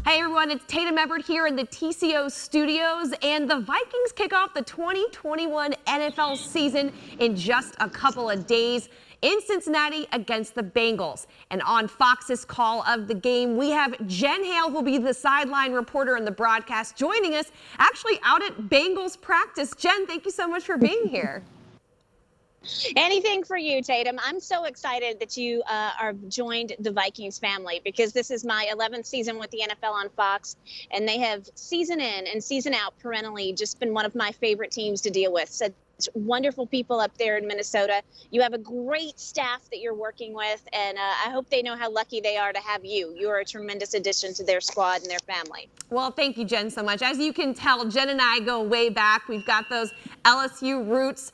Hey everyone, it's Tatum Everett here in the TCO studios, and the Vikings kick off the 2021 NFL season in just a couple of days in Cincinnati against the Bengals. And on Fox's call of the game, we have Jen Hale, who will be the sideline reporter in the broadcast, joining us actually out at Bengals practice. Jen, thank you so much for being here. Anything for you, Tatum. I'm so excited that you are joined the Vikings family because this is my 11th season with the NFL on Fox, and they have season in and season out perennially just been one of my favorite teams to deal with. Such wonderful people up there in Minnesota. You have a great staff that you're working with, and I hope they know how lucky they are to have you. You're a tremendous addition to their squad and their family. Well, thank you, Jen, so much. As you can tell, Jen and I go way back. We've got those LSU roots.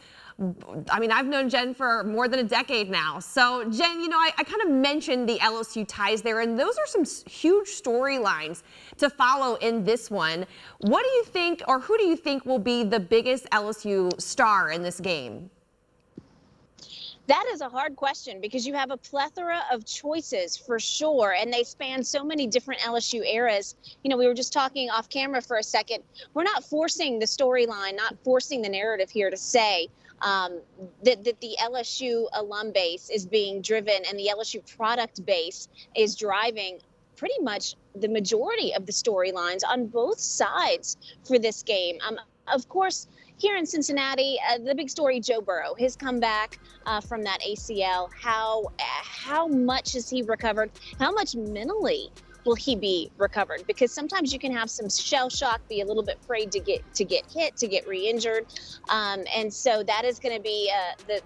I mean, I've known Jen for more than a decade now. So, Jen, you know, I kind of mentioned the LSU ties there, and those are some huge storylines to follow in this one. What do you think, or who do you think will be the biggest LSU star in this game? That is a hard question because you have a plethora of choices for sure, and they span so many different LSU eras. You know, we were just talking off camera for a second. We're not forcing the storyline, not forcing the narrative here to say that the LSU alum base is being driven and the LSU product base is driving pretty much the majority of the storylines on both sides for this game. Of course, here in Cincinnati, the big story, Joe Burrow, his comeback from that ACL. How much has he recovered? How much mentally will he be recovered? Because sometimes you can have some shell shock, be a little bit afraid to get hit, to get re-injured. And so that is going to be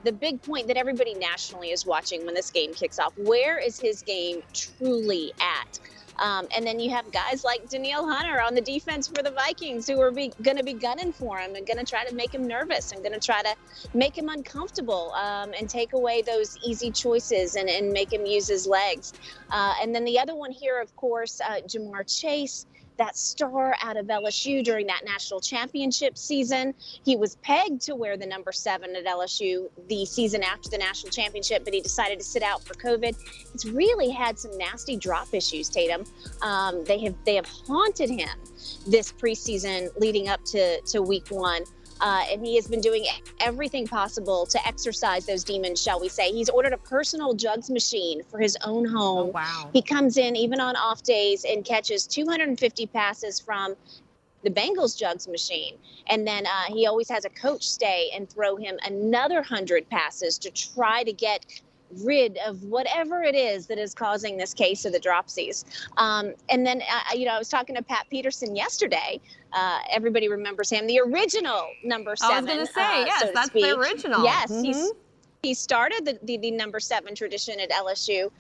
the big point that everybody nationally is watching when this game kicks off. Where is his game truly at? And then you have guys like Danielle Hunter on the defense for the Vikings who are going to be gunning for him and going to try to make him nervous and going to try to make him uncomfortable and take away those easy choices and make him use his legs. And then the other one here, of course, Jamar Chase, that star out of LSU during that national championship season. He was pegged to wear the number 7 at LSU the season after the national championship, but he decided to sit out for COVID. He's really had some nasty drop issues, Tatum. They have haunted him this preseason leading up to week 1. And he has been doing everything possible to exercise those demons, shall we say. He's ordered a personal jugs machine for his own home. Oh, wow. He comes in even on off days and catches 250 passes from the Bengals jugs machine. And then he always has a coach stay and throw him another 100 passes to try to get rid of whatever it is that is causing this case of the dropsies. And then, I was talking to Pat Peterson yesterday. Everybody remembers him, the original number 7. I was going to say, yes, so that's the original. Yes, he started the number 7 tradition at LSU.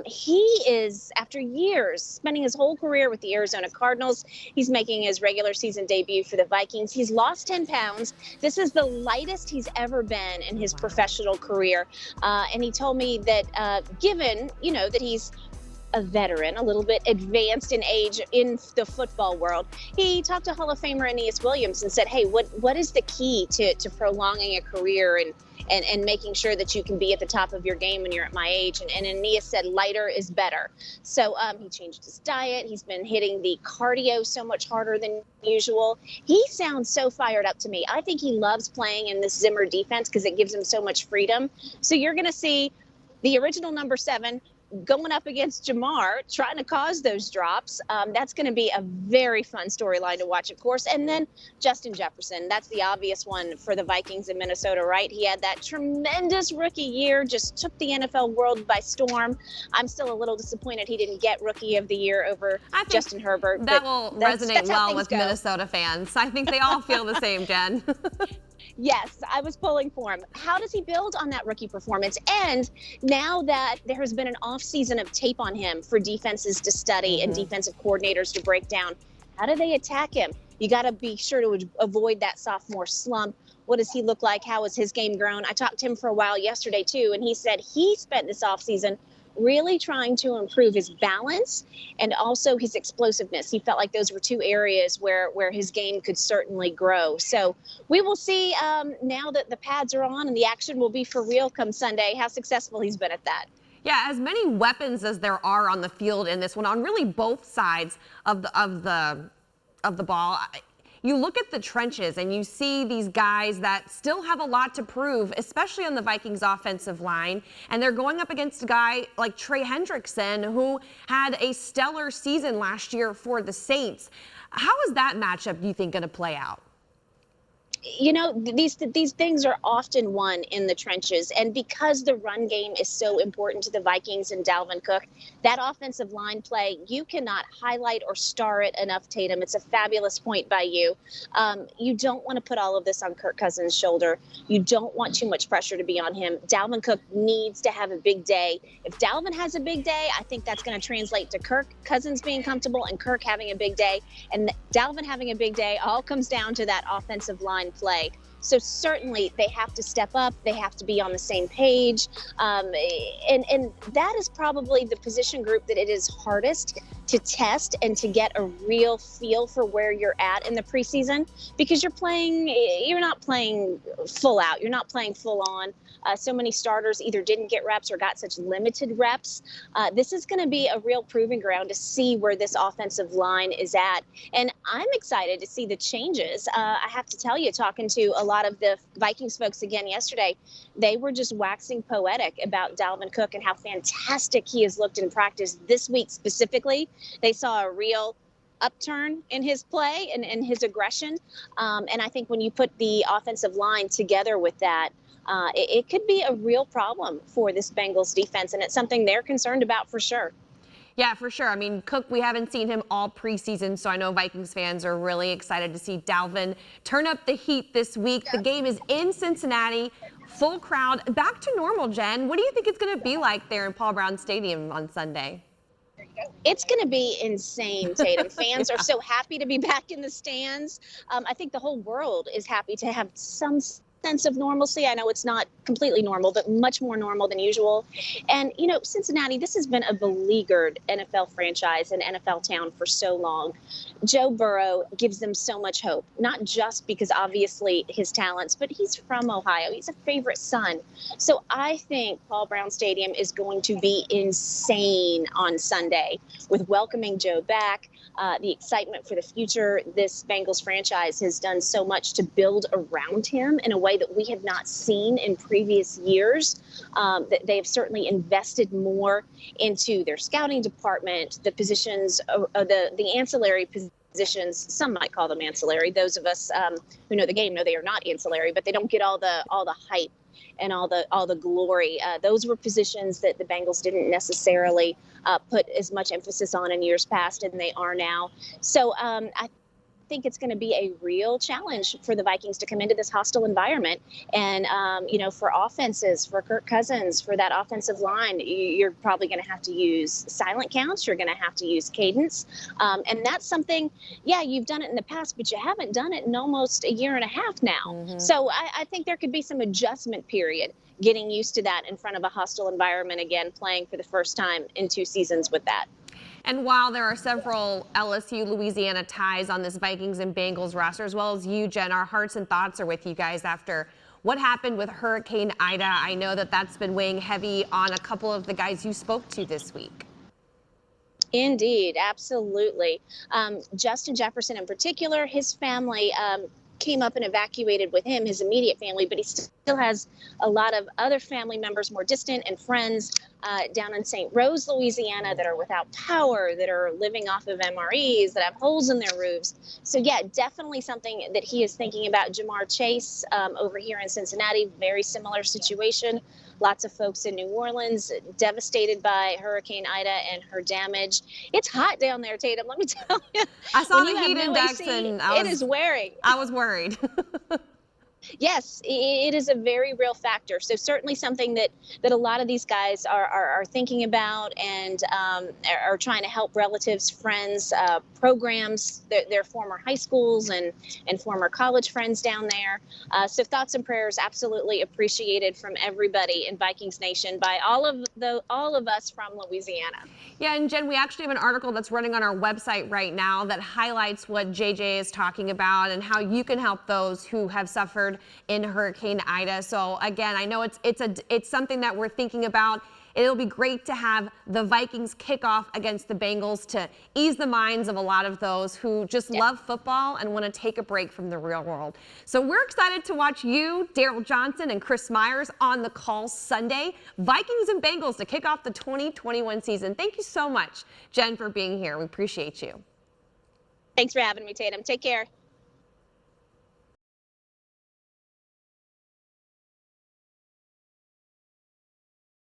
He is, after years, spending his whole career with the Arizona Cardinals. He's making his regular season debut for the Vikings. He's lost 10 pounds. This is the lightest he's ever been in his professional career. And he told me that given, that he's a veteran, a little bit advanced in age in the football world, he talked to Hall of Famer Aeneas Williams and said, hey, what is the key to prolonging a career and making sure that you can be at the top of your game when you're at my age? And Aeneas said lighter is better. So he changed his diet. He's been hitting the cardio so much harder than usual. He sounds so fired up to me. I think he loves playing in this Zimmer defense because it gives him so much freedom. So you're going to see the original number 7 going up against Jamar, trying to cause those drops. That's going to be a very fun storyline to watch, of course. And then Justin Jefferson, that's the obvious one for the Vikings in Minnesota, right? He had that tremendous rookie year, just took the NFL world by storm. I'm still a little disappointed he didn't get rookie of the year over Justin Herbert. That will resonate well with Minnesota fans. I think they all feel the same, Jen. Yes, I was pulling for him. How does he build on that rookie performance? And now that there has been an off season of tape on him for defenses to study and defensive coordinators to break down, how do they attack him? You got to be sure to avoid that sophomore slump. What does he look like? How has his game grown? I talked to him for a while yesterday, too, and he said he spent this offseason really trying to improve his balance and also his explosiveness. He felt like those were 2 areas where his game could certainly grow. So we will see now that the pads are on and the action will be for real come Sunday, how successful he's been at that. Yeah, as many weapons as there are on the field in this one, on really both sides of the ball. You look at the trenches and you see these guys that still have a lot to prove, especially on the Vikings offensive line. And they're going up against a guy like Trey Hendrickson, who had a stellar season last year for the Saints. How is that matchup, do you think, going to play out? You know, these things are often won in the trenches. And because the run game is so important to the Vikings and Dalvin Cook, that offensive line play, you cannot highlight or star it enough, Tatum. It's a fabulous point by you. You don't want to put all of this on Kirk Cousins' shoulder. You don't want too much pressure to be on him. Dalvin Cook needs to have a big day. If Dalvin has a big day, I think that's going to translate to Kirk Cousins being comfortable and Kirk having a big day. And Dalvin having a big day all comes down to that offensive line play. So certainly they have to step up. They have to be on the same page. And that is probably the position group that it is hardest to test and to get a real feel for where you're at in the preseason, because you're not playing full out. You're not playing full on. So many starters either didn't get reps or got such limited reps. This is going to be a real proving ground to see where this offensive line is at. And I'm excited to see the changes. I have to tell you, talking to a lot of the Vikings folks again yesterday, they were just waxing poetic about Dalvin Cook and how fantastic he has looked in practice this week specifically. They saw a real upturn in his play and his aggression. And I think when you put the offensive line together with that, it could be a real problem for this Bengals defense, and it's something they're concerned about for sure. Yeah, for sure. I mean, Cook, we haven't seen him all preseason, so I know Vikings fans are really excited to see Dalvin turn up the heat this week. The game is in Cincinnati, full crowd. Back to normal, Jen. What do you think it's going to be like there in Paul Brown Stadium on Sunday? It's going to be insane, Tatum. Fans are so happy to be back in the stands. I think the whole world is happy to have some sense of normalcy. I know it's not completely normal, but much more normal than usual. And, you know, Cincinnati, this has been a beleaguered NFL franchise and NFL town for so long. Joe Burrow gives them so much hope, not just because obviously his talents, but he's from Ohio. He's a favorite son. So I think Paul Brown Stadium is going to be insane on Sunday with welcoming Joe back. The excitement for the future. This Bengals franchise has done so much to build around him in a way that we have not seen in previous years. That they have certainly invested more into their scouting department, the positions, the ancillary positions. Some might call them ancillary. Those of us who know the game know they are not ancillary, but they don't get all the hype and all the glory. Those were positions that the Bengals didn't necessarily put as much emphasis on in years past, and they are now. So I think it's going to be a real challenge for the Vikings to come into this hostile environment. And, you know, for offenses, for Kirk Cousins, for that offensive line, you're probably going to have to use silent counts. You're going to have to use cadence. And that's something, yeah, you've done it in the past, but you haven't done it in almost a year and a half now. Mm-hmm. So I think there could be some adjustment period getting used to that in front of a hostile environment again, playing for the first time in 2 seasons with that. And while there are several LSU Louisiana ties on this Vikings and Bengals roster, as well as you, Jen, our hearts and thoughts are with you guys after what happened with Hurricane Ida. I know that that's been weighing heavy on a couple of the guys you spoke to this week. Indeed, absolutely. Justin Jefferson in particular, his family came up and evacuated with him, his immediate family, but he still has a lot of other family members, more distant, and friends down in St. Rose, Louisiana, that are without power, that are living off of MREs, that have holes in their roofs. So yeah, definitely something that he is thinking about. Jamar Chase over here in Cincinnati, very similar situation. Lots of folks in New Orleans devastated by Hurricane Ida and her damage. It's hot down there, Tatum. Let me tell you. I saw the heat index and it is wearing. I was worried. Yes, it is a very real factor. So certainly something that a lot of these guys are thinking about and are trying to help relatives, friends, programs, their former high schools and former college friends down there. So thoughts and prayers absolutely appreciated from everybody in Vikings Nation by all of us from Louisiana. Yeah, and Jen, we actually have an article that's running on our website right now that highlights what JJ is talking about and how you can help those who have suffered in Hurricane Ida. So again, I know it's something that we're thinking about. it'll be great to have the Vikings kick off against the Bengals to ease the minds of a lot of those who just love football and want to take a break from the real world. So we're excited to watch you, Daryl Johnson, and Chris Myers on the call Sunday. Vikings and Bengals to kick off the 2021 season. Thank you so much, Jen, for being here. We appreciate you. Thanks for having me, Tatum. Take care.